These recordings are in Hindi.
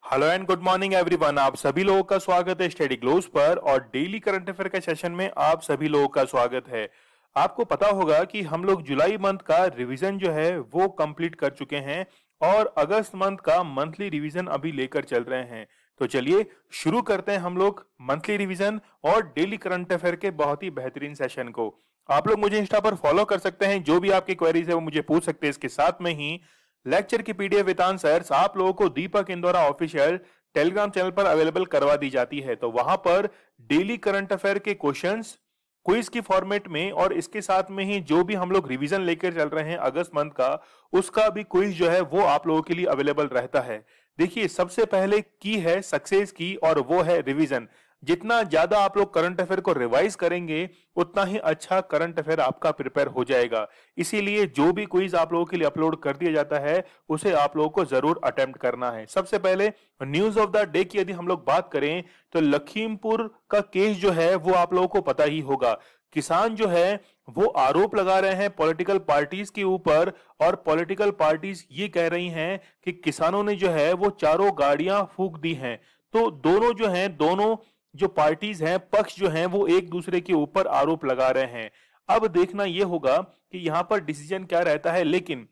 Hello and good morning everyone. आप सभी लोगों का स्वागत है स्टडी ग्लोस पर और डेली करंट अफेयर के सेशन में आप सभी लोगों का स्वागत है। आपको पता होगा कि हम लोग जुलाई मंथ का रिवीजन जो है वो कंप्लीट कर चुके हैं और अगस्त मंथ का मंथली रिवीजन अभी लेकर चल रहे हैं। तो चलिए शुरू करते हैं हम लोग मंथली रिवीजन और डेली करंट अफेयर के बहुत ही बेहतरीन सेशन को। आप लोग मुझे इंस्टा पर फॉलो कर सकते हैं, जो भी आपकी क्वेरीज है वो मुझे पूछ सकते हैं। इसके साथ में ही लेक्चर की पीडीएफ विद आंसर्स आप लोगों को दीपक इंदौरा ऑफिशियल टेलीग्राम चैनल पर अवेलेबल करवा दी जाती है। तो वहां पर डेली करंट अफेयर के क्वेश्चंस क्विज की फॉर्मेट में और इसके साथ में ही जो भी हम लोग रिवीजन लेकर चल रहे हैं अगस्त मंथ का, उसका भी क्विज जो है वो आप लोगों के लिए अवेलेबल रहता है। देखिए, सबसे पहले की है सक्सेस की और वो है रिवीजन। जितना ज्यादा आप लोग करंट अफेयर को रिवाइज करेंगे उतना ही अच्छा करंट अफेयर आपका प्रिपेयर हो जाएगा। इसीलिए जो भी क्विज आप लोगों के लिए अपलोड कर दिया जाता है उसे आप लोगों को जरूर अटेम्प्ट करना है। सबसे पहले न्यूज ऑफ द डे की यदि हम लोग बात करें तो लखीमपुर का केस जो है वो आप लोगों को पता ही होगा। किसान जो है वो आरोप लगा रहे हैं पॉलिटिकल पार्टीज के ऊपर और पॉलिटिकल पार्टीज ये कह रही हैं कि किसानों ने जो है वो चारों गाड़ियां फूंक दी हैं। तो दोनों जो हैं, दोनों जो पार्टीज हैं, पक्ष जो हैं वो एक दूसरे के ऊपर आरोप लगा रहे हैं। अब देखना यह होगा कि यहां पर डिसीजन क्या रहता है, लेकिन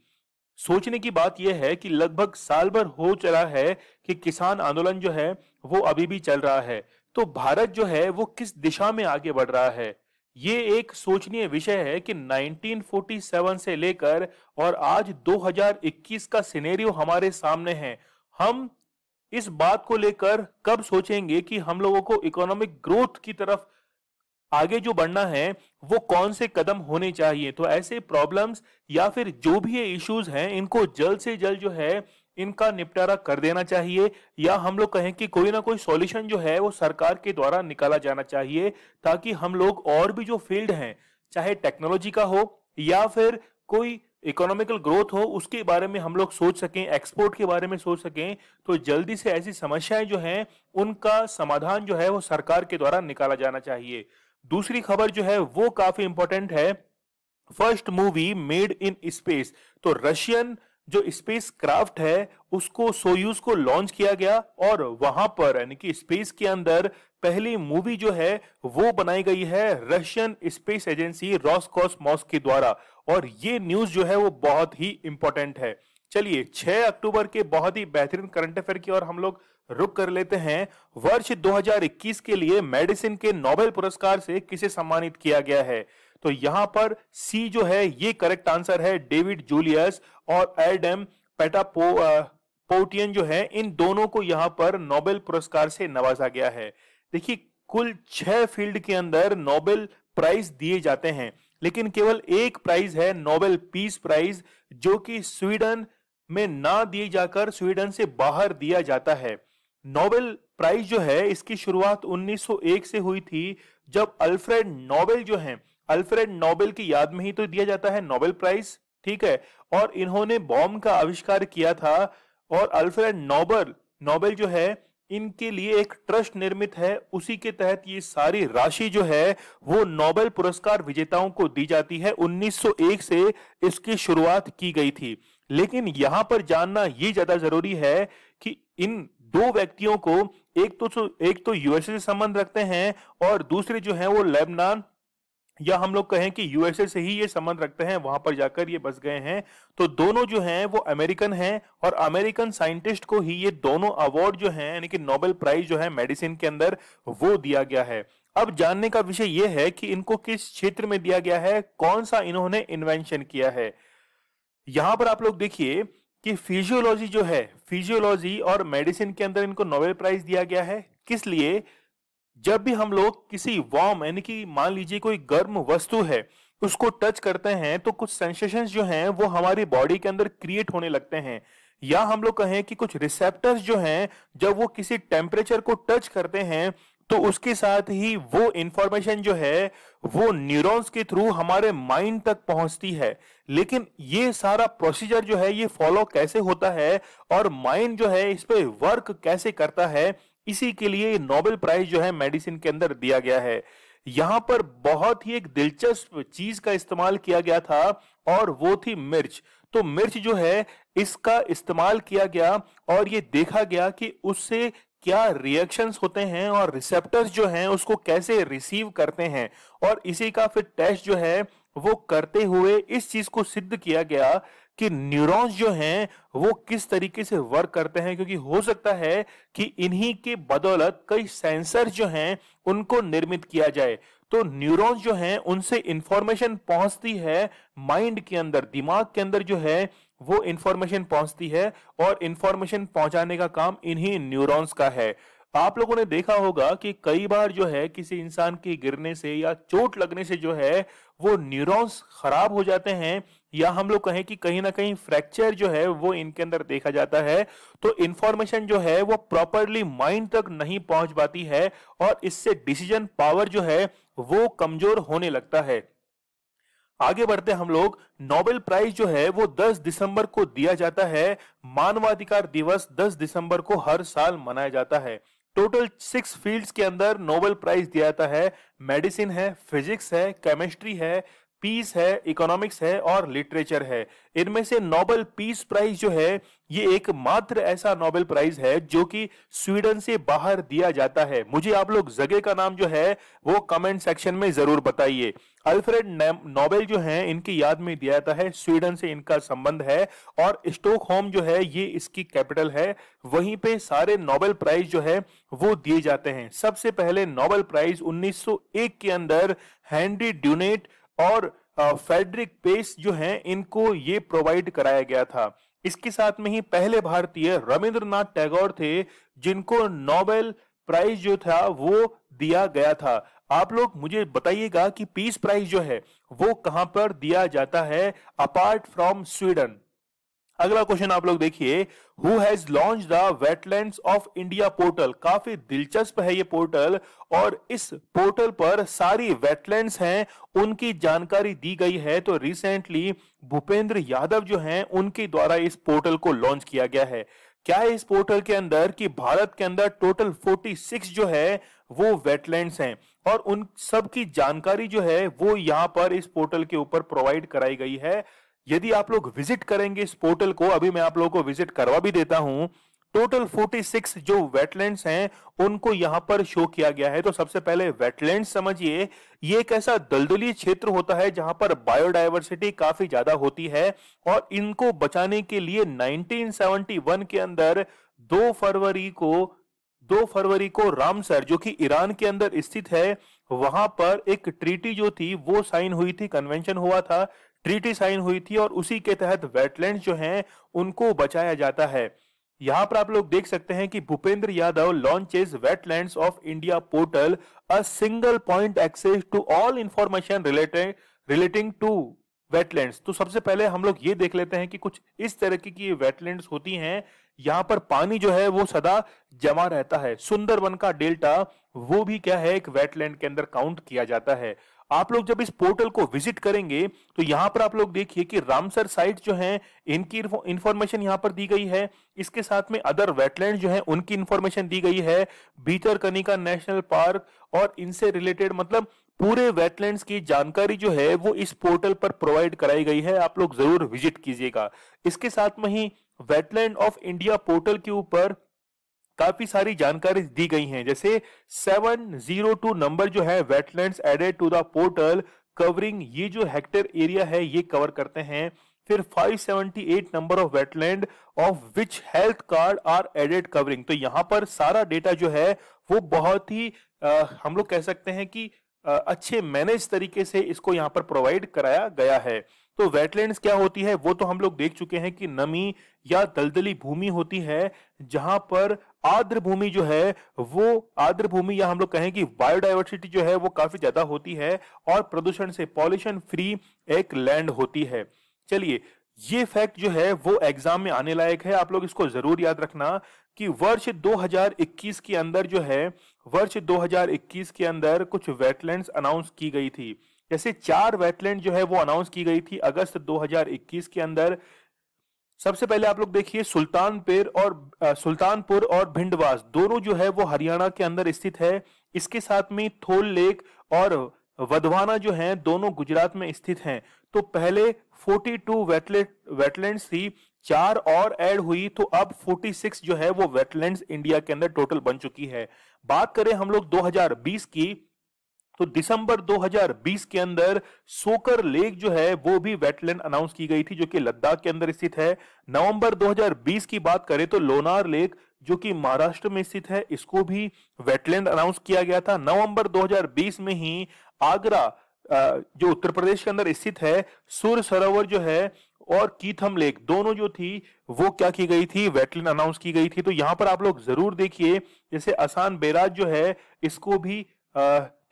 सोचने की बात यह है कि लगभग साल भर हो चला है कि किसान आंदोलन जो है वो अभी भी चल रहा है। तो भारत जो है वो किस दिशा में आगे बढ़ रहा है, ये एक सोचनीय विषय है कि 1947 से लेकर और आज 2021 का सिनेरियो हमारे सामने है। हम इस बात को लेकर कब सोचेंगे कि हम लोगों को इकोनॉमिक ग्रोथ की तरफ आगे जो बढ़ना है वो कौन से कदम होने चाहिए। तो ऐसे प्रॉब्लम्स या फिर जो भी ये इश्यूज हैं इनको जल्द से जल्द जो है इनका निपटारा कर देना चाहिए, या हम लोग कहें कि कोई ना कोई सॉल्यूशन जो है वो सरकार के द्वारा निकाला जाना चाहिए, ताकि हम लोग और भी जो फील्ड हैं, चाहे टेक्नोलॉजी का हो या फिर कोई इकोनॉमिकल ग्रोथ हो, उसके बारे में हम लोग सोच सकें, एक्सपोर्ट के बारे में सोच सकें। तो जल्दी से ऐसी समस्याएं जो हैं उनका समाधान जो है वो सरकार के द्वारा निकाला जाना चाहिए। दूसरी खबर जो है वो काफी इंपॉर्टेंट है। First movie made in space, तो रशियन जो स्पेस क्राफ्ट है उसको सोयूज को लॉन्च किया गया और वहां पर यानी कि स्पेस के अंदर पहली मूवी जो है वो बनाई गई है रशियन स्पेस एजेंसी रॉसकॉस्मोस के द्वारा। और ये न्यूज जो है वो बहुत ही इंपॉर्टेंट है। चलिए 6 अक्टूबर के बहुत ही बेहतरीन करंट अफेयर की और हम लोग रुक कर लेते हैं। वर्ष 2021 के लिए मेडिसिन के नोबेल पुरस्कार से किसे सम्मानित किया गया है? तो यहां पर सी जो है ये करेक्ट आंसर है, डेविड जूलियस और एडम पोटियन जो है, इन दोनों को यहां पर नोबेल पुरस्कार से नवाजा गया है। देखिए, कुल 6 फील्ड के अंदर नोबेल प्राइज दिए जाते हैं, लेकिन केवल एक प्राइज है नोबेल पीस प्राइज, जो कि स्वीडन में ना दिए जाकर स्वीडन से बाहर दिया जाता है। नोबेल प्राइज जो है इसकी शुरुआत 1901 से हुई थी, जब अल्फ्रेड नोबेल जो हैं, अल्फ्रेड नोबेल की याद में ही तो दिया जाता है नोबेल प्राइज, ठीक है। और इन्होंने बॉम्ब का आविष्कार किया था और अल्फ्रेड नोबेल जो है इनके लिए एक ट्रस्ट निर्मित है, उसी के तहत ये सारी राशि जो है वो नोबेल पुरस्कार विजेताओं को दी जाती है। 1901 से इसकी शुरुआत की गई थी। लेकिन यहां पर जानना ये ज्यादा जरूरी है कि इन दो व्यक्तियों को एक तो यूएसए से संबंध रखते हैं और दूसरे जो है वो लेबनान या हम लोग कहें कि यूएसए से ही ये संबंध रखते हैं, वहां पर जाकर ये बस गए हैं। तो दोनों जो हैं वो अमेरिकन हैं और अमेरिकन साइंटिस्ट को ही ये दोनों अवार्ड जो हैं यानी कि नोबेल प्राइज जो है मेडिसिन के अंदर वो दिया गया है। अब जानने का विषय ये है कि इनको किस क्षेत्र में दिया गया है, कौन सा इन्होंने इन्वेंशन किया है। यहां पर आप लोग देखिए कि फिजियोलॉजी जो है, फिजियोलॉजी और मेडिसिन के अंदर इनको नोबेल प्राइज दिया गया है। किस लिए? जब भी हम लोग किसी वार्म यानी कि मान लीजिए कोई गर्म वस्तु है उसको टच करते हैं तो कुछ सेंसेशंस जो हैं वो हमारी बॉडी के अंदर क्रिएट होने लगते हैं, या हम लोग कहें कि कुछ रिसेप्टर्स जो हैं जब वो किसी टेम्परेचर को टच करते हैं तो उसके साथ ही वो इंफॉर्मेशन जो है वो न्यूरॉन्स के थ्रू हमारे माइंड तक पहुंचती है। लेकिन ये सारा प्रोसीजर जो है ये फॉलो कैसे होता है और माइंड जो है इस पे वर्क कैसे करता है, इसी के लिए नोबेल प्राइज जो है मेडिसिन के अंदर दिया गया है। यहां पर बहुत ही एक दिलचस्प चीज का इस्तेमाल किया गया था और वो थी मिर्च। तो मिर्च जो है इसका इस्तेमाल किया गया और ये देखा गया कि उससे क्या रिएक्शंस होते हैं और रिसेप्टर्स जो हैं उसको कैसे रिसीव करते हैं, और इसी का फिर टेस्ट जो है वो करते हुए इस चीज को सिद्ध किया गया कि न्यूरॉन्स जो हैं वो किस तरीके से वर्क करते हैं, क्योंकि हो सकता है कि इन्हीं के बदौलत कई सेंसर जो हैं उनको निर्मित किया जाए। तो न्यूरॉन्स जो हैं उनसे इंफॉर्मेशन पहुंचती है माइंड के अंदर, दिमाग के अंदर जो है वो इंफॉर्मेशन पहुंचती है, और इंफॉर्मेशन पहुंचाने का काम इन्हीं न्यूरॉन्स का है। आप लोगों ने देखा होगा कि कई बार जो है किसी इंसान के गिरने से या चोट लगने से जो है वो न्यूरॉन्स खराब हो जाते हैं, या हम लोग कहें कि कहीं ना कहीं फ्रैक्चर जो है वो इनके अंदर देखा जाता है। तो इंफॉर्मेशन जो है वो प्रॉपरली माइंड तक नहीं पहुंच पाती है और इससे डिसीजन पावर जो है वो कमजोर होने लगता है। आगे बढ़ते हम लोग, नोबेल प्राइज जो है वो 10 दिसंबर को दिया जाता है। मानवाधिकार दिवस 10 दिसंबर को हर साल मनाया जाता है। टोटल 6 फील्ड्स के अंदर नोबेल प्राइज दिया जाता है। मेडिसिन है, फिजिक्स है, केमिस्ट्री है, पीस है, इकोनॉमिक्स है और लिटरेचर है। इनमें से नोबेल पीस प्राइज जो है ये एकमात्र ऐसा नोबेल प्राइज है जो कि स्वीडन से बाहर दिया जाता है। मुझे आप लोग जगह का नाम जो है वो कमेंट सेक्शन में जरूर बताइए। अल्फ्रेड नोबेल जो है इनकी याद में दिया जाता है, स्वीडन से इनका संबंध है और स्टॉकहोम जो है ये इसकी कैपिटल है। वहीं पे सारे नोबेल प्राइज जो है वो दिए जाते हैं। सबसे पहले नोबेल प्राइज 1901 के अंदर हेनरी ड्यूनेट और फेडरिक पेस जो हैं इनको ये प्रोवाइड कराया गया था। इसके साथ में ही पहले भारतीय रविंद्रनाथ टैगोर थे जिनको नोबेल प्राइज जो था वो दिया गया था। आप लोग मुझे बताइएगा कि पीस प्राइज जो है वो कहां पर दिया जाता है अपार्ट फ्रॉम स्वीडन। अगला क्वेश्चन आप लोग देखिए, who has launch the wetlands of India portal. काफी दिलचस्प है ये पोर्टल और इस पोर्टल पर सारी वेटलैंड्स हैं उनकी जानकारी दी गई है। तो रिसेंटली भूपेंद्र यादव जो हैं उनके द्वारा इस पोर्टल को लॉन्च किया गया है। क्या है इस पोर्टल के अंदर कि भारत के अंदर टोटल 46 जो है वो वेटलैंड्स हैं और उन सब की जानकारी जो है वो यहां पर इस पोर्टल के ऊपर प्रोवाइड कराई गई है। यदि आप लोग विजिट करेंगे इस पोर्टल को, अभी मैं आप लोगों को विजिट करवा भी देता हूं, टोटल 46 जो वेटलैंड्स हैं उनको यहां पर शो किया गया है। तो सबसे पहले वेटलैंड्स समझिए, ये एक ऐसा दलदली क्षेत्र होता है जहां पर बायोडायवर्सिटी काफी ज्यादा होती है और इनको बचाने के लिए 1971 के अंदर 2 फरवरी को रामसर जो कि ईरान के अंदर स्थित है वहां पर एक ट्रीटी जो थी वो साइन हुई थी, कन्वेंशन हुआ था, ट्रीटी साइन हुई थी और उसी के तहत वेटलैंड्स जो हैं उनको बचाया जाता है। यहां पर आप लोग देख सकते हैं कि Bhupender Yadav launches wetlands of India portal, a single point access to all information relating to wetlands. तो सबसे पहले हम लोग ये देख लेते हैं कि कुछ इस तरह की वेटलैंड्स होती हैं। यहां पर पानी जो है वो सदा जमा रहता है। सुंदरवन का डेल्टा वो भी क्या है, एक वेटलैंड के अंदर काउंट किया जाता है। आप लोग जब इस पोर्टल को विजिट करेंगे तो यहां पर आप लोग देखिए कि रामसर साइट जो है इनकी इंफॉर्मेशन यहां पर दी गई है। इसके साथ में अदर वेटलैंड जो है उनकी इंफॉर्मेशन दी गई है, भीतरकनिका नेशनल पार्क और इनसे रिलेटेड मतलब पूरे वेटलैंड्स की जानकारी जो है वो इस पोर्टल पर प्रोवाइड कराई गई है। आप लोग जरूर विजिट कीजिएगा। इसके साथ में ही वेटलैंड ऑफ इंडिया पोर्टल के ऊपर काफी सारी जानकारी दी गई हैं, जैसे 702 नंबर जो है wetlands added to the portal covering, ये जो हेक्टेयर एरिया है ये कवर करते हैं। फिर 578 number of wetland of which health card are added covering. तो यहां पर सारा डेटा जो है वो बहुत ही हम लोग कह सकते हैं कि अच्छे मैनेज तरीके से इसको यहां पर प्रोवाइड कराया गया है। तो वेटलैंड्स क्या होती है वो तो हम लोग देख चुके हैं कि नमी या दलदली भूमि होती है जहां पर आर्द्र भूमि जो है वो आर्द्र भूमि या हम लोग कहें कि बायोडायवर्सिटी जो है वो काफी ज्यादा होती है और प्रदूषण से पॉल्यूशन फ्री एक लैंड होती है। चलिए, ये फैक्ट जो है वो एग्जाम में आने लायक है, आप लोग इसको जरूर याद रखना कि वर्ष 2021 के अंदर जो है वर्ष 2021 के अंदर कुछ वेटलैंड्स अनाउंस की गई थी। जैसे 4 वेटलैंड जो है वो अनाउंस की गई थी अगस्त 2021 के अंदर। सबसे पहले आप लोग देखिए सुल्तानपुर और भिंडवास दोनों जो है वो हरियाणा के अंदर स्थित है। इसके साथ में थोल लेक और वधवाना जो है दोनों गुजरात में स्थित हैं। तो पहले 42 वेटलैंड्स थी, 4 और ऐड हुई, तो अब 46 जो है वो वेटलैंड्स इंडिया के अंदर टोटल बन चुकी है। बात करें हम लोग 2020 की, तो दिसंबर 2020 के अंदर सोकर लेक जो है वो भी वेटलैंड अनाउंस की गई थी, जो कि लद्दाख के अंदर स्थित है। नवंबर 2020 की बात करें तो लोनार लेक जो कि महाराष्ट्र में स्थित है, इसको भी वेटलैंड अनाउंस किया गया था। नवंबर 2020 में ही आगरा जो उत्तर प्रदेश के अंदर स्थित है, सुर सरोवर जो है और कीथम लेक दोनों जो थी वो क्या की गई थी, वेटलैंड अनाउंस की गई थी। तो यहां पर आप लोग जरूर देखिए, जैसे आसान बैराज जो है इसको भी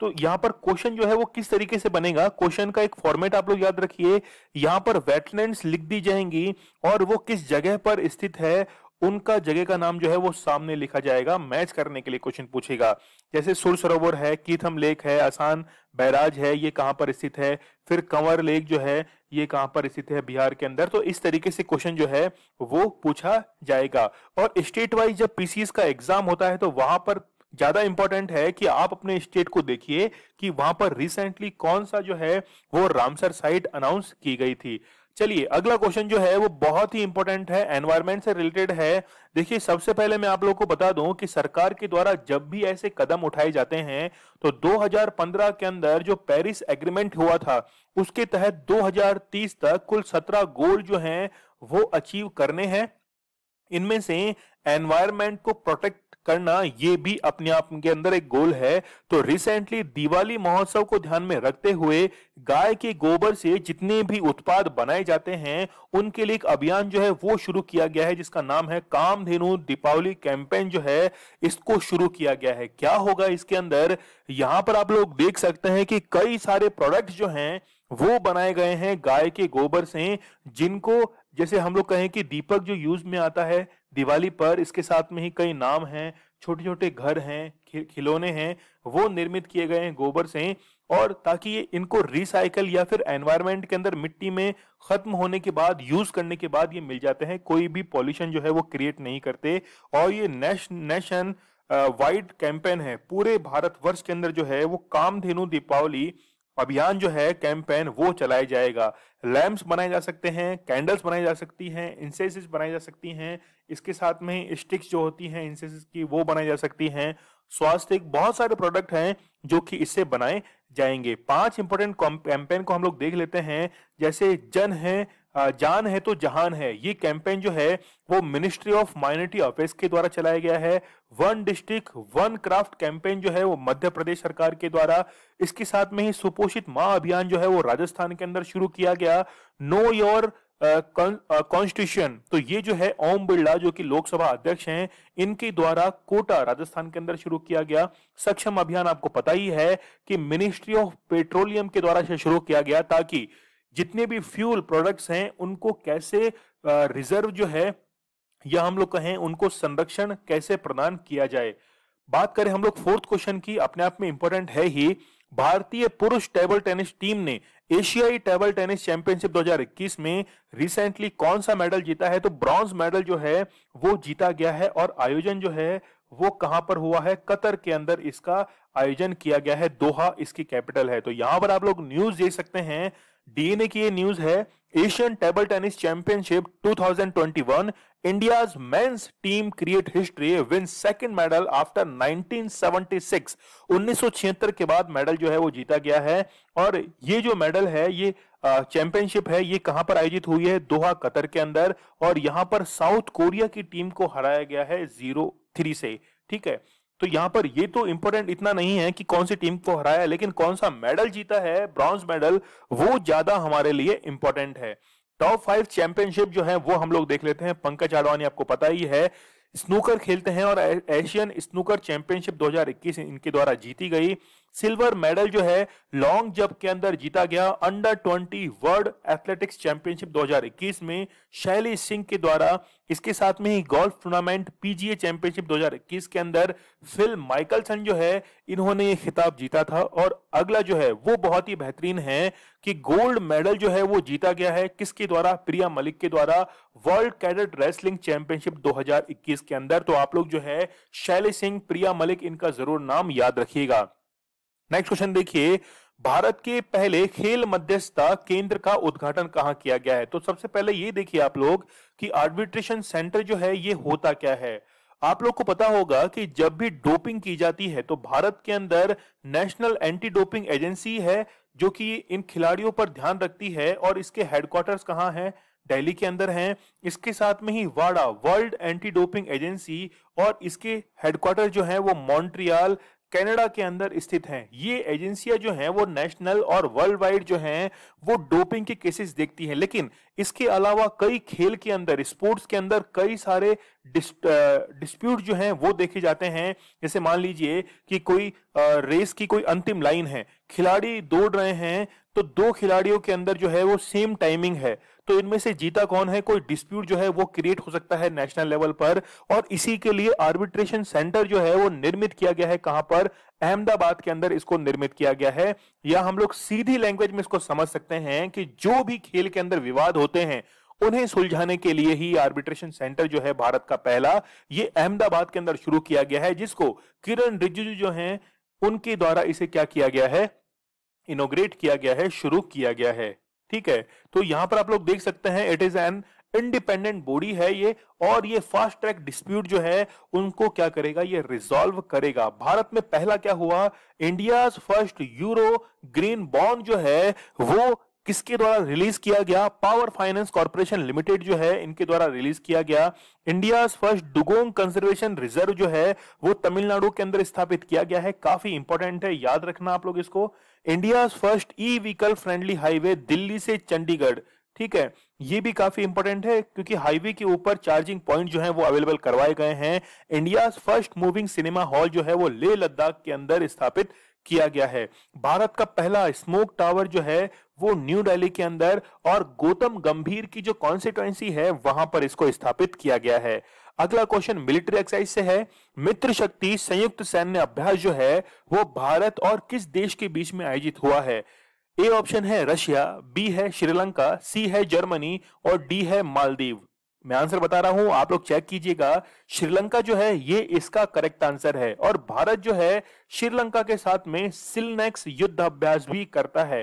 तो यहां पर क्वेश्चन जो है वो किस तरीके से बनेगा, क्वेश्चन का एक फॉर्मेट आप लोग याद रखिए। यहां पर वेटलैंड्स लिख दी जाएंगी और वो किस जगह पर स्थित है उनका जगह का नाम जो है वो सामने लिखा जाएगा, मैच करने के लिए क्वेश्चन पूछेगा। जैसे सुर सरोवर है, कीथम लेक है, आसान बैराज है, ये कहां पर स्थित है, फिर कंवर लेक जो है ये कहां पर स्थित है, बिहार के अंदर। तो इस तरीके से क्वेश्चन जो है वो पूछा जाएगा। और स्टेट वाइज जब पीसीएस का एग्जाम होता है तो वहां पर ज्यादा इंपॉर्टेंट है कि आप अपने स्टेट को देखिए कि वहां पर रिसेंटली कौन सा जो है वो रामसर साइट अनाउंस की गई थी। चलिए अगला क्वेश्चन जो है वो बहुत ही इंपॉर्टेंट है, एनवायरमेंट से रिलेटेड है। देखिए सबसे पहले मैं आप लोगों को बता दूं कि सरकार के द्वारा जब भी ऐसे कदम उठाए जाते हैं तो 2015 के अंदर जो पेरिस एग्रीमेंट हुआ था उसके तहत 2030 तक कुल 17 गोल जो हैं वो अचीव करने हैं। इनमें से एनवायरनमेंट को प्रोटेक्ट करना ये भी अपने आप के अंदर एक गोल है। तो रिसेंटली दिवाली महोत्सव को ध्यान में रखते हुए गाय के गोबर से जितने भी उत्पाद बनाए जाते हैं उनके लिए एक अभियान जो है वो शुरू किया गया है, जिसका नाम है कामधेनु दीपावली कैंपेन जो है इसको शुरू किया गया है। क्या होगा इसके अंदर, यहां पर आप लोग देख सकते हैं कि कई सारे प्रोडक्ट्स जो हैं वो बनाए गए हैं गाय के गोबर से, जिनको जैसे हम लोग कहें कि दीपक जो यूज में आता है दिवाली पर, इसके साथ में ही कई नाम हैं, छोटे छोटे घर हैं, खिलौने हैं, वो निर्मित किए गए हैं गोबर से। और ताकि ये इनको रिसाइकल या फिर एनवायरनमेंट के अंदर मिट्टी में खत्म होने के बाद यूज करने के बाद ये मिल जाते हैं, कोई भी पॉल्यूशन जो है वो क्रिएट नहीं करते। और ये नेशन वाइड कैंपेन है, पूरे भारतवर्ष के अंदर जो है वो कामधेनु दीपावली अभियान जो है कैंपेन वो चलाया जाएगा। लैंप्स बनाए जा सकते हैं, कैंडल्स बनाई जा सकती हैं, इंसेंसेस बनाई जा सकती हैं, इसके साथ में स्टिक्स जो होती हैं इंसेंसेस की वो बनाई जा सकती हैं, स्वास्थ्य बहुत सारे प्रोडक्ट हैं जो कि इससे बनाए जाएंगे। 5 इंपॉर्टेंट कैंपेन को हम लोग देख लेते हैं। जैसे जान है तो जहान है, ये कैंपेन जो है वो मिनिस्ट्री ऑफ माइनॉरिटी अफेयर्स के द्वारा चलाया गया है। One district one craft campaign जो है वो मध्य प्रदेश सरकार के द्वारा, इसके साथ में ही सुपोषित माँ अभियान जो है वो राजस्थान के अंदर शुरू किया गया। नो योर कॉन्स्टिट्यूशन, तो ये जो है ओम बिरला जो कि लोकसभा अध्यक्ष हैं इनके द्वारा कोटा राजस्थान के अंदर शुरू किया गया। सक्षम अभियान आपको पता ही है कि मिनिस्ट्री ऑफ पेट्रोलियम के द्वारा से शुरू किया गया, ताकि जितने भी फ्यूल प्रोडक्ट्स हैं उनको कैसे रिजर्व जो है या हम लोग कहें उनको संरक्षण कैसे प्रदान किया जाए। बात करें हम लोग फोर्थ क्वेश्चन की, अपने आप में इंपॉर्टेंट है ही। भारतीय पुरुष टेबल टेनिस टीम ने एशियाई टेबल टेनिस चैंपियनशिप 2021 में रिसेंटली कौन सा मेडल जीता है, तो ब्रॉन्ज मेडल जो है वो जीता गया है। और आयोजन जो है वो कहां पर हुआ है, कतर के अंदर इसका आयोजन किया गया है, दोहा इसकी कैपिटल है। तो यहां पर आप लोग न्यूज देख सकते हैं, डीएनए की ये न्यूज है, Asian table tennis championship 2021 India's men's team create history, win second medal after 1976, 1976 के बाद मेडल जो है वो जीता गया है। और ये जो मेडल है, ये चैंपियनशिप है, ये कहां पर आयोजित हुई है, दोहा कतर के अंदर। और यहां पर साउथ कोरिया की टीम को हराया गया है 0-3 से। ठीक है, तो यहां पर ये तो इंपॉर्टेंट इतना नहीं है कि कौन सी टीम को हराया, लेकिन कौन सा मेडल जीता है, ब्रॉन्ज मेडल, वो ज्यादा हमारे लिए इंपॉर्टेंट है। टॉप 5 चैंपियनशिप जो है वो हम लोग देख लेते हैं। पंकज आडवाणी आपको पता ही है, स्नूकर खेलते हैं और एशियन स्नूकर चैंपियनशिप 2021 इनके द्वारा जीती गई। सिल्वर मेडल जो है लॉन्ग जंप के अंदर जीता गया अंडर 20 वर्ल्ड एथलेटिक्स चैंपियनशिप 2021 में शैली सिंह के द्वारा। इसके साथ में ही गोल्फ टूर्नामेंट पीजीए चैंपियनशिप 2021 के अंदर फिल माइकलसन जो है इन्होंने ये खिताब जीता था। और अगला जो है वो बहुत ही बेहतरीन है कि गोल्ड मेडल जो है वो जीता गया है किसके द्वारा, प्रिया मलिक के द्वारा, वर्ल्ड कैडेट रेसलिंग चैंपियनशिप 2021 के अंदर। तो आप लोग जो है शैली सिंह, प्रिया मलिक, इनका जरूर नाम याद रखिएगा। नेक्स्ट क्वेश्चन देखिए, भारत के पहले खेल मध्यस्थता केंद्र का उद्घाटन कहाँ किया गया है? तो सबसे पहले ये देखिए आप लोग कि आर्बिट्रेशन सेंटर जो है ये होता क्या है। आप लोग को पता होगा कि जब भी डोपिंग की जाती है तो भारत के अंदर नेशनल एंटी डोपिंग एजेंसी है जो कि इन खिलाड़ियों पर ध्यान रखती है, और इसके हेडक्वार्टर्स कहाँ हैं? दिल्ली के अंदर हैं। इसके साथ में ही वाडा, वर्ल्ड एंटी डोपिंग एजेंसी, और इसके हेडक्वार्टर जो है वो मॉन्ट्रियल कनाडा के अंदर स्थित हैं। ये एजेंसियां जो हैं वो नेशनल और वर्ल्ड वाइड जो हैं वो डोपिंग के केसेस देखती हैं। लेकिन इसके अलावा कई खेल के अंदर, स्पोर्ट्स के अंदर कई सारे डिस्प्यूट जो हैं वो देखे जाते हैं। जैसे मान लीजिए कि कोई रेस की कोई अंतिम लाइन है, खिलाड़ी दौड़ रहे हैं, तो दो खिलाड़ियों के अंदर जो है वो सेम टाइमिंग है, तो इनमें से जीता कौन है, कोई डिस्प्यूट जो है वो क्रिएट हो सकता है नेशनल लेवल पर। और इसी के लिए आर्बिट्रेशन सेंटर जो है वो निर्मित किया गया है। कहां पर? अहमदाबाद के अंदर इसको निर्मित किया गया है। या हम लोग सीधी लैंग्वेज में इसको समझ सकते हैं कि जो भी खेल के अंदर विवाद होते हैं उन्हें सुलझाने के लिए ही आर्बिट्रेशन सेंटर जो है भारत का पहला, ये अहमदाबाद के अंदर शुरू किया गया है, जिसको किरण रिजिजू जो हैं उनके द्वारा इसे क्या किया गया है, इनोग्रेट किया गया है, शुरू किया गया है। ठीक है, तो यहां पर आप लोग देख सकते हैं it is an independent body है ये, और ये फास्ट ट्रैक डिस्प्यूट जो है उनको क्या करेगा, ये रिजॉल्व करेगा। भारत में पहला क्या हुआ, India first euro green bond जो है वो किसके द्वारा रिलीज किया गया, पावर फाइनेंस कॉर्पोरेशन लिमिटेड जो है इनके द्वारा रिलीज किया गया। India first dugong conservation reserve जो है वो तमिलनाडु के अंदर स्थापित किया गया है। काफी इंपॉर्टेंट है, याद रखना आप लोग इसको। India first e vehicle friendly highway Delhi से चंडीगढ़, ठीक है, ये भी काफी इंपॉर्टेंट है क्योंकि हाईवे के ऊपर चार्जिंग पॉइंट जो है वो अवेलेबल करवाए गए हैं। India first moving cinema hall जो है वो लेह लद्दाख के अंदर स्थापित किया गया है। भारत का पहला स्मोक टावर जो है वो न्यू दिल्ली के अंदर और गौतम गंभीर की जो कॉन्स्टिट्यूएंसी है वहां पर इसको स्थापित किया गया है। अगला क्वेश्चन मिलिट्री एक्सरसाइज से है। मित्र शक्ति संयुक्त सैन्य अभ्यास जो है वो भारत और किस देश के बीच में आयोजित हुआ है? ए ऑप्शन है रशिया, बी है श्रीलंका, सी है जर्मनी और डी है मालदीव। मैं आंसर बता रहा हूं, आप लोग चेक कीजिएगा। श्रीलंका जो है ये इसका करेक्ट आंसर है, और भारत जो है श्रीलंका के साथ में सिलनेक्स युद्ध अभ्यास भी करता है।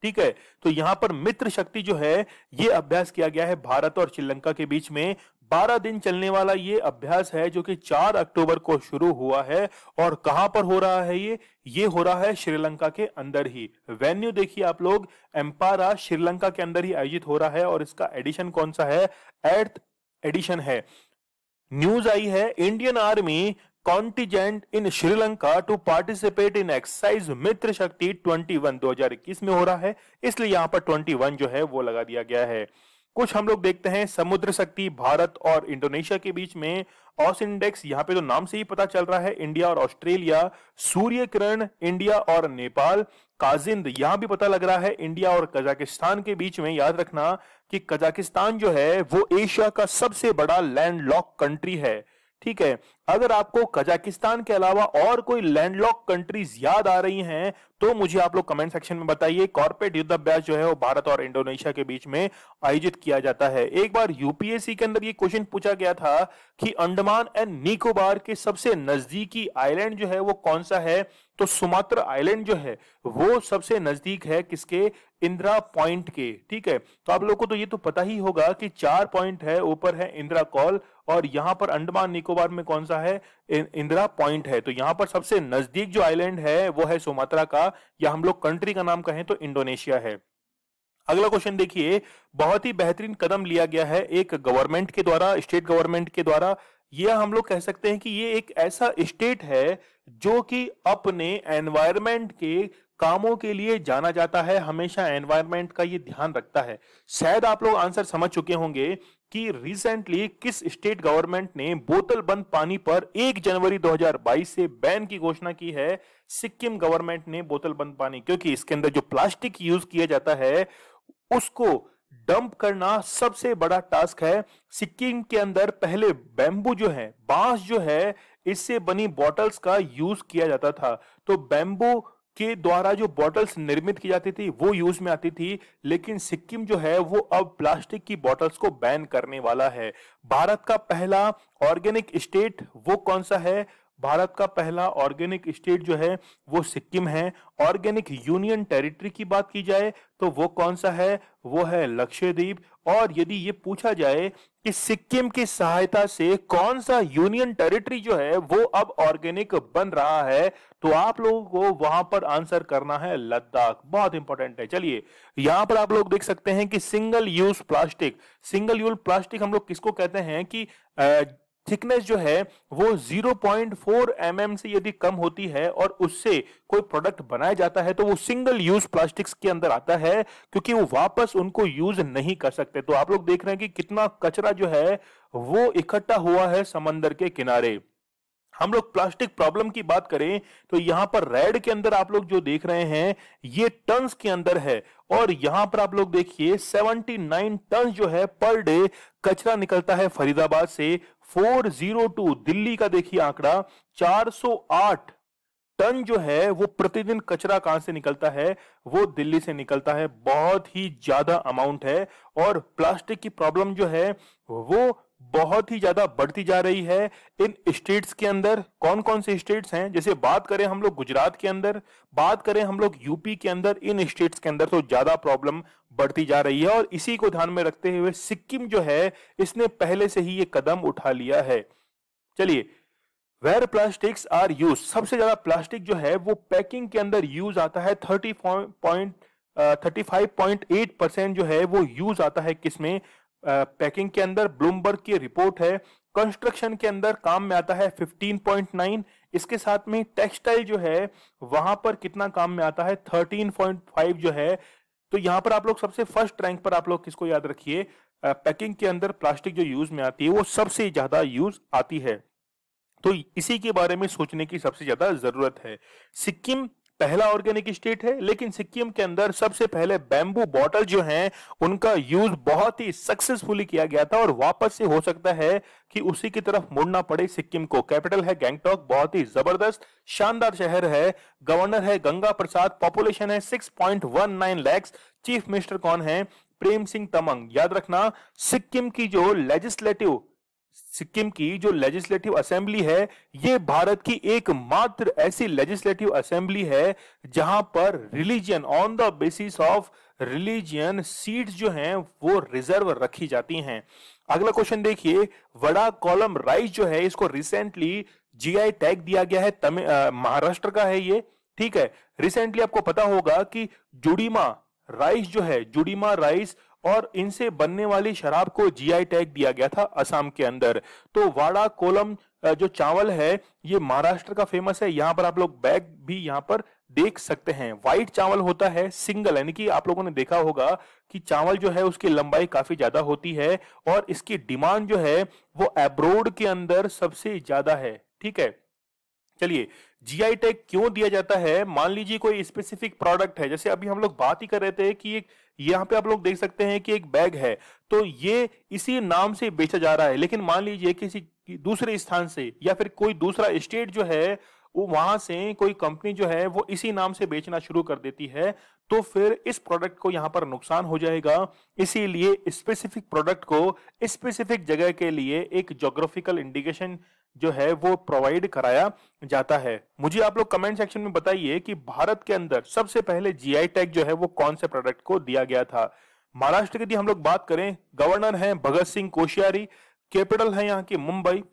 ठीक है, तो यहां पर मित्र शक्ति जो है ये अभ्यास किया गया है भारत और श्रीलंका के बीच में। 12 दिन चलने वाला ये अभ्यास है जो कि 4 अक्टूबर को शुरू हुआ है। और कहां पर हो रहा है ये हो रहा है श्रीलंका के अंदर ही। वेन्यू देखिए आप लोग, एम्पारा श्रीलंका के अंदर ही आयोजित हो रहा है, और इसका एडिशन कौन सा है, 8th एडिशन है। न्यूज आई है Indian army contingent in Sri Lanka to participate in exercise Mitra Shakti 21 2021 में हो रहा है, इसलिए यहां पर 21 जो है वो लगा दिया गया है। कुछ हम लोग देखते हैं समुद्र शक्ति भारत और इंडोनेशिया के बीच में। ऑस इंडेक्स, यहां पे तो नाम से ही पता चल रहा है, इंडिया और ऑस्ट्रेलिया। सूर्य किरण इंडिया और नेपाल। काजिंद, यहां भी पता लग रहा है इंडिया और कजाकिस्तान के बीच में। याद रखना कि कजाकिस्तान जो है वो एशिया का सबसे बड़ा लैंडलॉक कंट्री है। ठीक है, अगर आपको कजाकिस्तान के अलावा और कोई लैंडलॉक कंट्रीज याद आ रही हैं तो मुझे आप लोग कमेंट सेक्शन में बताइए। कॉर्पोरेट युद्ध अभ्यास जो है वो भारत और इंडोनेशिया के बीच में आयोजित किया जाता है। एक बार यूपीएससी के अंदर ये क्वेश्चन पूछा गया था कि अंडमान एंड निकोबार के सबसे नजदीकी आइलैंड जो है वो कौन सा है, तो सुमात्रा आइलैंड जो है वो सबसे नजदीक है किसके, इंदिरा पॉइंट के। ठीक है, तो आप लोगों को तो ये तो पता ही होगा कि 4 पॉइंट है, ऊपर है इंदिरा कॉल और यहां पर अंडमान निकोबार में कौन सा है, इंदिरा पॉइंट है। तो यहां पर सबसे नजदीक जो आइलैंड है वो है सुमात्रा का, या हम लोग कंट्री का नाम कहें तो इंडोनेशिया है। अगला क्वेश्चन देखिए, बहुत ही बेहतरीन कदम लिया गया है एक गवर्नमेंट के द्वारा, स्टेट गवर्नमेंट के द्वारा। यह हम लोग कह सकते हैं कि ये एक ऐसा स्टेट है जो कि अपने एनवायरमेंट के कामों के लिए जाना जाता है, हमेशा एनवायरमेंट का ये ध्यान रखता है। शायद आप लोग आंसर समझ चुके होंगे कि रिसेंटली किस स्टेट गवर्नमेंट ने बोतल बंद पानी पर 1 जनवरी 2022 से बैन की घोषणा की है। सिक्किम गवर्नमेंट ने बोतल बंद पानी, क्योंकि इसके अंदर जो प्लास्टिक यूज किया जाता है उसको डंप करना सबसे बड़ा टास्क है। सिक्किम के अंदर पहले बैम्बू जो है, बांस जो है, इससे बनी बॉटल्स का यूज किया जाता था। तो बैम्बू के द्वारा जो बॉटल्स निर्मित की जाती थी वो यूज में आती थी, लेकिन सिक्किम जो है वो अब प्लास्टिक की बॉटल्स को बैन करने वाला है। भारत का पहला ऑर्गेनिक स्टेट वो कौन सा है, भारत का पहला ऑर्गेनिक स्टेट जो है वो सिक्किम है। ऑर्गेनिक यूनियन टेरिटरी की बात की जाए तो वो कौन सा है, वो है लक्षद्वीप। और यदि ये पूछा जाए कि सिक्किम की सहायता से कौन सा यूनियन टेरिटरी जो है वो अब ऑर्गेनिक बन रहा है, तो आप लोगों को वहां पर आंसर करना है लद्दाख। बहुत इंपॉर्टेंट है। चलिए यहां पर आप लोग देख सकते हैं कि single use plastic, single use plastic हम लोग किसको कहते हैं कि थिकनेस जो है वो 0.4 mm से यदि कम होती है और उससे कोई प्रोडक्ट बनाया जाता है तो वो सिंगल यूज प्लास्टिक्स के अंदर आता है, क्योंकि वो वापस उनको यूज नहीं कर सकते। तो आप लोग देख रहे हैं कि कितना कचरा जो है वो इकट्ठा हुआ है समंदर के किनारे। हम लोग प्लास्टिक प्रॉब्लम की बात करें तो यहां पर रेड के अंदर आप लोग जो देख रहे हैं ये टन्स के अंदर है, और यहां पर आप लोग देखिए 79 टन जो है पर डे कचरा निकलता है फरीदाबाद से। 402 दिल्ली का देखिए आंकड़ा, 408 टन जो है वो प्रतिदिन कचरा कहां से निकलता है, वो दिल्ली से निकलता है। बहुत ही ज्यादा अमाउंट है, और प्लास्टिक की प्रॉब्लम जो है वो बहुत ही ज्यादा बढ़ती जा रही है। इन स्टेट्स के अंदर कौन कौन से स्टेट्स हैं, जैसे बात करें हम लोग गुजरात के अंदर, बात करें हम लोग यूपी के अंदर, इन स्टेट्स के अंदर तो ज्यादा प्रॉब्लम बढ़ती जा रही है। और इसी को ध्यान में रखते हुए सिक्किम जो है इसने पहले से ही ये कदम उठा लिया है। चलिए, वेयर प्लास्टिक्स आर यूज, सबसे ज्यादा प्लास्टिक जो है वो पैकिंग के अंदर यूज आता है। 35.8% जो है वो यूज आता है किसमें, पैकिंग के अंदर। ब्लूमबर्ग की रिपोर्ट है। कंस्ट्रक्शन के अंदर काम में आता है 15.9। इसके साथ में टेक्सटाइल जो है वहां पर कितना काम में आता है, 13.5 जो है। तो यहां पर आप लोग सबसे फर्स्ट रैंक पर आप लोग किसको याद रखिए, पैकिंग के अंदर प्लास्टिक जो यूज में आती है वो सबसे ज्यादा यूज आती है। तो इसी के बारे में सोचने की सबसे ज्यादा जरूरत है। सिक्किम पहला ऑर्गेनिक स्टेट है, लेकिन सिक्किम के अंदर सबसे पहले बैम्बू बॉटल जो हैं उनका यूज बहुत ही सक्सेसफुली किया गया था, और वापस से हो सकता है कि उसी की तरफ मुड़ना पड़े सिक्किम को। कैपिटल है गैंगटॉक, बहुत ही जबरदस्त शानदार शहर है। गवर्नर है गंगा प्रसाद, पॉपुलेशन है 6.19 लाख। चीफ मिनिस्टर कौन है, प्रेम सिंह तमंग। याद रखना, सिक्किम की जो लेजिस्लेटिव असेंबली है ये भारत की एकमात्र ऐसी लेजिस्लेटिव असेंबली है जहां पर religion, on the basis of religion, seats जो हैं वो रिजर्व रखी जाती हैं। अगला क्वेश्चन देखिए, वड़ा कॉलम राइस जो है इसको रिसेंटली जीआई टैग दिया गया है। महाराष्ट्र का है ये, ठीक है। रिसेंटली आपको पता होगा कि जुड़ीमा राइस जो है, जुड़ीमा राइस और इनसे बनने वाली शराब को जीआई टैग दिया गया था असम के अंदर। तो वाड़ा कोलम जो चावल है ये महाराष्ट्र का फेमस है। यहां पर आप लोग बैग भी यहां पर देख सकते हैं। व्हाइट चावल होता है सिंगल, यानी कि आप लोगों ने देखा होगा कि चावल जो है उसकी लंबाई काफी ज्यादा होती है, और इसकी डिमांड जो है वो अब्रोड के अंदर सबसे ज्यादा है, ठीक है। चलिए, जीआई टैग क्यों दिया जाता है, मान लीजिए कोई स्पेसिफिक प्रोडक्ट है, जैसे अभी हम लोग बात ही कर रहे थे कि एक यहाँ पे आप लोग देख सकते हैं कि एक बैग है, तो ये इसी नाम से बेचा जा रहा है। लेकिन मान लीजिए किसी दूसरे स्थान से या फिर कोई दूसरा स्टेट जो है वो वहां से कोई कंपनी जो है वो इसी नाम से बेचना शुरू कर देती है, तो फिर इस प्रोडक्ट को यहां पर नुकसान हो जाएगा। इसीलिए स्पेसिफिक प्रोडक्ट को स्पेसिफिक जगह के लिए एक ज्योग्राफिकल इंडिकेशन जो है वो प्रोवाइड कराया जाता है। मुझे आप लोग कमेंट सेक्शन में बताइए कि भारत के अंदर सबसे पहले जीआई टैग जो है वो कौन से प्रोडक्ट को दिया गया था। महाराष्ट्र की यदि हम लोग बात करें, गवर्नर है भगत सिंह कोश्यारी, कैपिटल है यहाँ की मुंबई,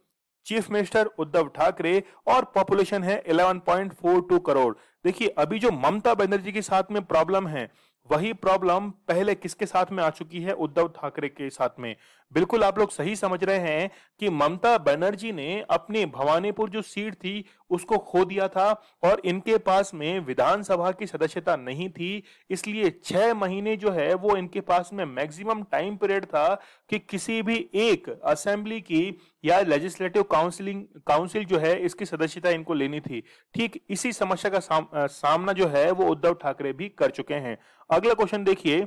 चीफ मिनिस्टर उद्धव ठाकरे, और पॉपुलेशन है 11.42 करोड़। देखिए, अभी जो ममता बनर्जी के साथ में प्रॉब्लम है वही प्रॉब्लम पहले किसके साथ में आ चुकी है, उद्धव ठाकरे के साथ में। बिल्कुल आप लोग सही समझ रहे हैं कि ममता बनर्जी ने अपनी भवानीपुर जो सीट थी उसको खो दिया था, और इनके पास में विधानसभा की सदस्यता नहीं थी। इसलिए 6 महीने जो है वो इनके पास में मैक्सिमम टाइम पीरियड था कि किसी भी एक असेंबली की या लेजिस्लेटिव काउंसिल जो है इसकी सदस्यता इनको लेनी थी। ठीक इसी समस्या का सामना जो है वो उद्धव ठाकरे भी कर चुके हैं। अगला क्वेश्चन देखिए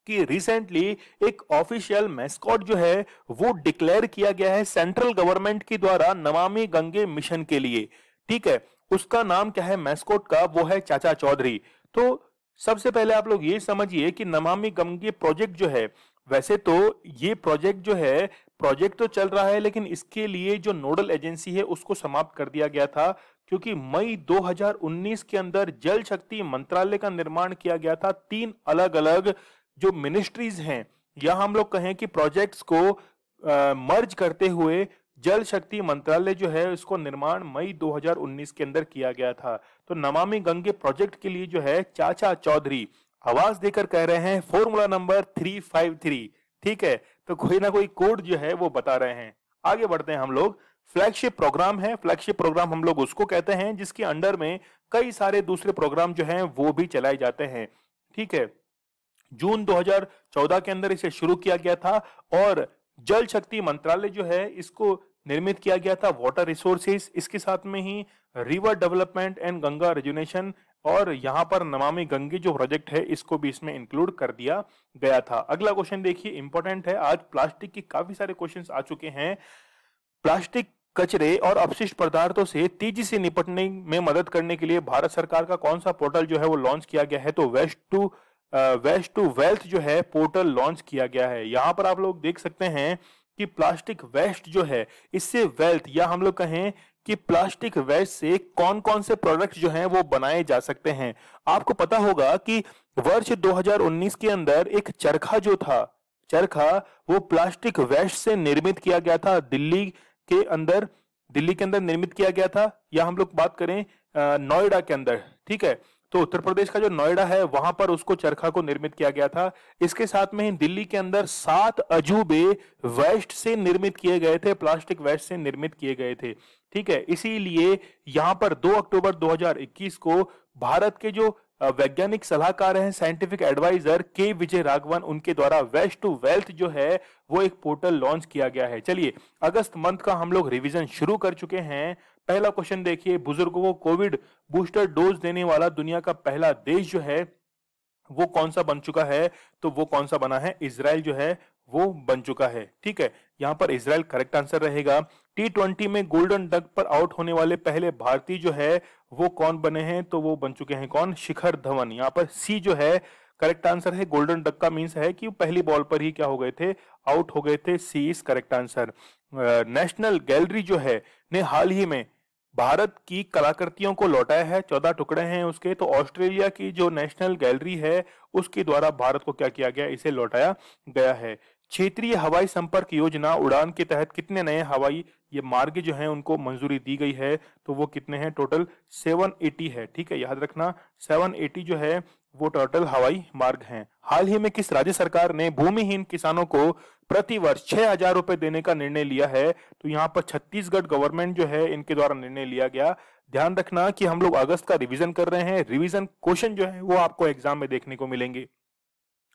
कि रिसेंटली एक ऑफिशियल मैस्कॉट जो है वो डिक्लेयर किया गया है सेंट्रल गवर्नमेंट के द्वारा नमामि गंगे मिशन के लिए, ठीक है। उसका नाम क्या है मैस्कॉट का, वो है चाचा चौधरी। तो सबसे पहले आप लोग ये समझिए कि नमामि गंगे प्रोजेक्ट जो है, वैसे तो ये प्रोजेक्ट जो है प्रोजेक्ट तो चल रहा है लेकिन इसके लिए जो नोडल एजेंसी है उसको समाप्त कर दिया गया था, क्योंकि मई 2019 के अंदर जल शक्ति मंत्रालय का निर्माण किया गया था। 3 अलग-अलग जो मिनिस्ट्रीज हैं या हम लोग कहें कि प्रोजेक्ट्स को मर्ज करते हुए जल शक्ति मंत्रालय जो है उसको निर्माण मई 2019 के अंदर किया गया था। तो नमामि गंगे प्रोजेक्ट के लिए जो है चाचा चौधरी आवाज देकर कह रहे हैं फॉर्मूला नंबर 353। ठीक है, तो कोई ना कोई कोड जो है वो बता रहे हैं। आगे बढ़ते हैं हम लोग। फ्लैगशिप प्रोग्राम है, फ्लैगशिप प्रोग्राम हम लोग उसको कहते हैं जिसके अंडर में कई सारे दूसरे प्रोग्राम जो हैं वो भी चलाए जाते हैं। ठीक है, जून 2014 के अंदर इसे शुरू किया गया था और जल शक्ति मंत्रालय जो है इसको निर्मित किया गया था। वाटर रिसोर्सेज, इसके साथ में ही रिवर डेवलपमेंट एंड गंगा रिजुनेशन, और यहां पर नमामि गंगे जो प्रोजेक्ट है इसको भी इसमें इंक्लूड कर दिया गया था। अगला क्वेश्चन देखिए, इंपॉर्टेंट है। आज प्लास्टिक के काफी सारे क्वेश्चंस आ चुके हैं। प्लास्टिक कचरे और अपशिष्ट पदार्थों से तेजी से निपटने में मदद करने के लिए भारत सरकार का कौन सा पोर्टल जो है वो लॉन्च किया गया है? तो वेस्ट टू वेल्थ जो है पोर्टल लॉन्च किया गया है। यहां पर आप लोग देख सकते हैं कि प्लास्टिक वेस्ट जो है इससे वेल्थ, या हम लोग कहें कि प्लास्टिक वेस्ट से कौन कौन से प्रोडक्ट जो हैं वो बनाए जा सकते हैं। आपको पता होगा कि वर्ष 2019 के अंदर एक चरखा जो था, चरखा वो प्लास्टिक वेस्ट से निर्मित किया गया था। दिल्ली के अंदर निर्मित किया गया था, या हम लोग बात करें नोएडा के अंदर। ठीक है, तो उत्तर प्रदेश का जो नोएडा है वहां पर उसको चरखा को निर्मित किया गया था। इसके साथ में ही दिल्ली के अंदर 7 अजूबे वेस्ट से निर्मित किए गए थे, प्लास्टिक वेस्ट से निर्मित किए गए थे। ठीक है, इसीलिए यहां पर 2 अक्टूबर 2021 को भारत के जो वैज्ञानिक सलाहकार हैं, साइंटिफिक एडवाइजर के विजय राघवन, उनके द्वारा वेस्ट टू वेल्थ जो है वो एक पोर्टल लॉन्च किया गया है। चलिए, अगस्त मंथ का हम लोग रिवीजन शुरू कर चुके हैं। पहला क्वेश्चन देखिए, बुजुर्गों को कोविड बूस्टर डोज देने वाला दुनिया का पहला देश जो है वो कौन सा बन चुका है? तो वो कौन सा बना है? इजराइल जो है वो बन चुका है। ठीक है, यहां पर इजराइल करेक्ट आंसर रहेगा। T20 में गोल्डन डक पर आउट होने वाले पहले भारतीय जो है वो कौन बने हैं? तो वो बन चुके हैं कौन? शिखर धवन। यहाँ पर सी जो है करेक्ट आंसर है। गोल्डन डक का मीन्स है कि पहली बॉल पर ही क्या हो गए थे? आउट हो गए थे। C is correct answer. National gallery जो है ने हाल ही में भारत की कलाकृतियों को लौटाया है। 14 टुकड़े हैं उसके। तो ऑस्ट्रेलिया की जो नेशनल गैलरी है उसके द्वारा भारत को क्या किया गया? इसे लौटाया गया है। क्षेत्रीय हवाई संपर्क योजना उड़ान के तहत कितने नए हवाई ये मार्ग जो हैं उनको मंजूरी दी गई है? तो वो कितने हैं? टोटल 780 है। ठीक है, याद रखना 780 जो है वो टोटल हवाई मार्ग हैं। हाल ही में किस राज्य सरकार ने भूमिहीन किसानों को प्रति वर्ष 6,000 रुपए देने का निर्णय लिया है? तो यहाँ पर छत्तीसगढ़ गवर्नमेंट जो है इनके द्वारा निर्णय लिया गया। ध्यान रखना कि हम लोग अगस्त का रिवीजन कर रहे हैं। रिवीजन क्वेश्चन जो है वो आपको एग्जाम में देखने को मिलेंगे।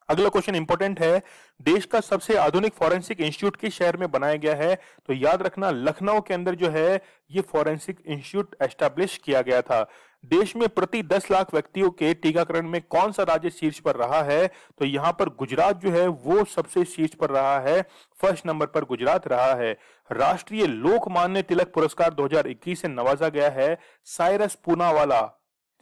अगला क्वेश्चन इंपॉर्टेंट है। देश का सबसे आधुनिक फॉरेंसिक इंस्टीट्यूट किस शहर में बनाया गया है? तो याद रखना लखनऊ के अंदर जो है ये फॉरेंसिक इंस्टीट्यूट एस्टैब्लिश किया गया था। देश में प्रति 10 लाख व्यक्तियों के टीकाकरण में कौन सा राज्य शीर्ष पर रहा है? तो यहाँ पर गुजरात जो है वो सबसे शीर्ष पर रहा है। फर्स्ट नंबर पर गुजरात रहा है। राष्ट्रीय लोकमान्य तिलक पुरस्कार 2021 से नवाजा गया है साइरस पूनावाला।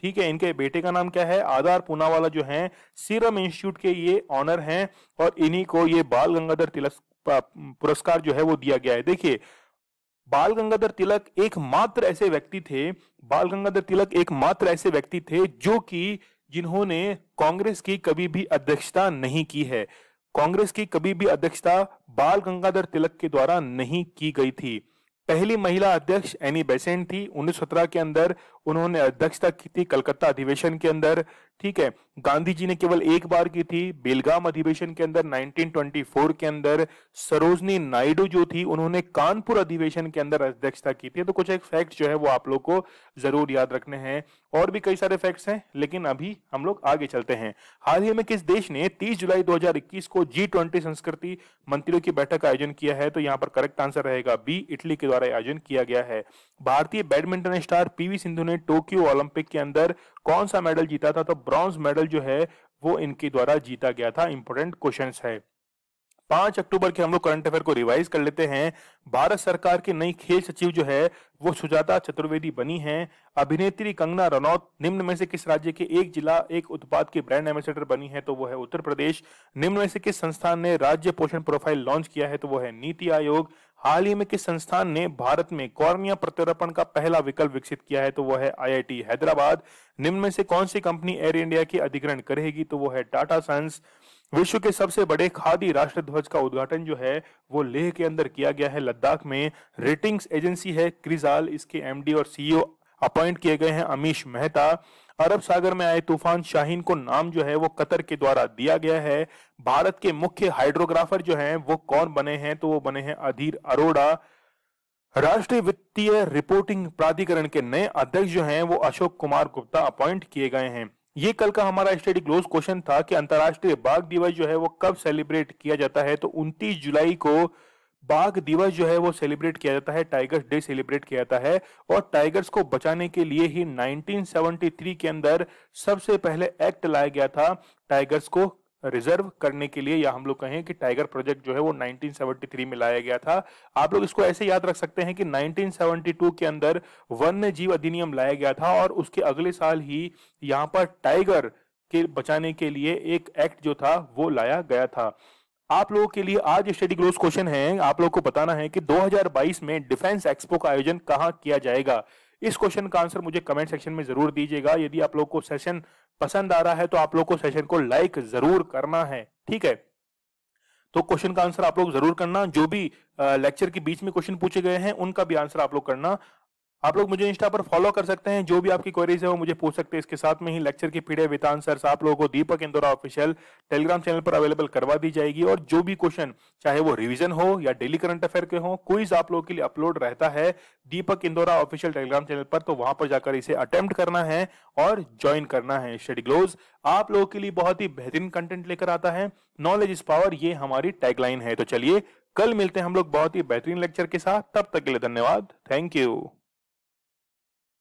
ठीक है, इनके बेटे का नाम क्या है? आधार पूनावाला जो हैं सीरम इंस्टीट्यूट के ये ऑनर हैं और इन्हीं को ये बाल गंगाधर तिलक पुरस्कार जो है वो दिया गया है। देखिए, बाल गंगाधर तिलक एकमात्र ऐसे व्यक्ति थे, बाल गंगाधर तिलक एकमात्र ऐसे व्यक्ति थे जो कि जिन्होंने कांग्रेस की कभी भी अध्यक्षता नहीं की है। कांग्रेस की कभी भी अध्यक्षता बाल गंगाधर तिलक के द्वारा नहीं की गई थी। पहली महिला अध्यक्ष एनी बेसेंट थी। 1917 के अंदर उन्होंने अध्यक्षता की थी कलकत्ता अधिवेशन के अंदर। ठीक है, गांधी जी ने केवल एक बार की थी बेलगाम अधिवेशन के अंदर 1924 के अंदर। सरोजनी नायडू जो थी उन्होंने कानपुर अधिवेशन के अंदर अध्यक्षता की थी। तो कुछ एक फैक्ट जो है वो आप लोग को जरूर याद रखने हैं। और भी कई सारे फैक्ट्स हैं लेकिन अभी हम लोग आगे चलते हैं। हाल ही में किस देश ने 30 जुलाई 2021 को G20 संस्कृति मंत्रियों की बैठक का आयोजन किया है? तो यहाँ पर करेक्ट आंसर रहेगा बी, इटली के द्वारा आयोजन किया गया है। भारतीय बैडमिंटन स्टार पीवी सिंधु ने टोक्यो ओलंपिक के अंदर कौन सा मेडल जीता था? तो ब्रॉन्ज मेडल जो है वो इनके द्वारा जीता गया था। इंपॉर्टेंट क्वेश्चंस है। 5 अक्टूबर के हम लोग करंट अफेयर को रिवाइज कर लेते हैं। भारत सरकार की नई खेल सचिव जो है वो सुजाता चतुर्वेदी बनी हैं। अभिनेत्री कंगना रनौत निम्न में से किस राज्य के एक जिला एक उत्पाद की ब्रांड एम्बेसडर बनी है? तो वो है उत्तर प्रदेश। निम्न में से किस संस्थान ने राज्य पोषण प्रोफाइल लॉन्च किया है? तो वो है नीति आयोग। हाल ही में किस संस्थान ने भारत में कॉर्निया प्रत्यारोपण का पहला विकल्प विकसित किया है? तो वो है आईआईटी हैदराबाद। निम्न में से कौन सी कंपनी एयर इंडिया की अधिग्रहण करेगी? तो वो है टाटा सन्स। विश्व के सबसे बड़े खादी राष्ट्र ध्वज का उद्घाटन जो है वो लेह के अंदर किया गया है, लद्दाख में। रेटिंग्स एजेंसी है क्रिजाल, इसके एमडी और सीईओ अपॉइंट किए गए हैं अमीश मेहता। अरब सागर में आए तूफान शाहीन को नाम जो है वो कतर के द्वारा दिया गया है। भारत के मुख्य हाइड्रोग्राफर जो हैं वो कौन बने हैं? तो वो बने हैं अधीर अरोड़ा। राष्ट्रीय वित्तीय रिपोर्टिंग प्राधिकरण के नए अध्यक्ष जो हैं वो अशोक कुमार गुप्ता अपॉइंट किए गए हैं। ये कल का हमारा स्टडी क्लोज क्वेश्चन था कि अंतरराष्ट्रीय बाघ दिवस जो है वो कब सेलिब्रेट किया जाता है? तो 29 जुलाई को बाघ दिवस जो है वो सेलिब्रेट किया जाता है, टाइगर्स डे सेलिब्रेट किया जाता है। और टाइगर्स को बचाने के लिए ही 1973 के अंदर सबसे पहले एक्ट लाया गया था टाइगर्स को रिजर्व करने के लिए, या हम लोग कहें कि टाइगर प्रोजेक्ट जो है वो 1973 में लाया गया था। आप लोग इसको ऐसे याद रख सकते हैं कि 1972 के अंदर वन्य जीव अधिनियम लाया गया था और उसके अगले साल ही यहाँ पर टाइगर के बचाने के लिए एक एक्ट जो था वो लाया गया था। आप लोगों के लिए आज स्टडी क्लोज क्वेश्चन है, आप लोगों को बताना है कि 2022 में डिफेंस एक्सपो का आयोजन कहां किया जाएगा। इस क्वेश्चन का आंसर मुझे कमेंट सेक्शन में जरूर दीजिएगा। यदि आप लोग को सेशन पसंद आ रहा है तो आप लोग को सेशन को लाइक जरूर करना है, ठीक है। तो क्वेश्चन का आंसर आप लोग जरूर करना। जो भी लेक्चर के बीच में क्वेश्चन पूछे गए हैं उनका भी आंसर आप लोग करना। आप लोग मुझे इंस्टा पर फॉलो कर सकते हैं, जो भी आपकी क्वेरीज है वो मुझे पूछ सकते हैं। इसके साथ में ही लेक्चर की पीडीएफ विद आंसर्स आप लोगों को दीपक इंदौरा ऑफिशियल टेलीग्राम चैनल पर अवेलेबल करवा दी जाएगी। और जो भी क्वेश्चन चाहे वो रिवीजन हो या डेली करंट अफेयर के हो, क्विज आप लोगों के लिए अपलोड रहता है दीपक इंदौरा ऑफिशियल टेलीग्राम चैनल पर, तो वहां पर जाकर इसे अटेम्प्ट करना है और ज्वाइन करना है। स्टडी क्लोज आप लोगों के लिए बहुत ही बेहतरीन कंटेंट लेकर आता है। नॉलेज इज पावर, ये हमारी टैगलाइन है। तो चलिए कल मिलते हैं हम लोग बहुत ही बेहतरीन लेक्चर के साथ। तब तक के लिए धन्यवाद, थैंक यू।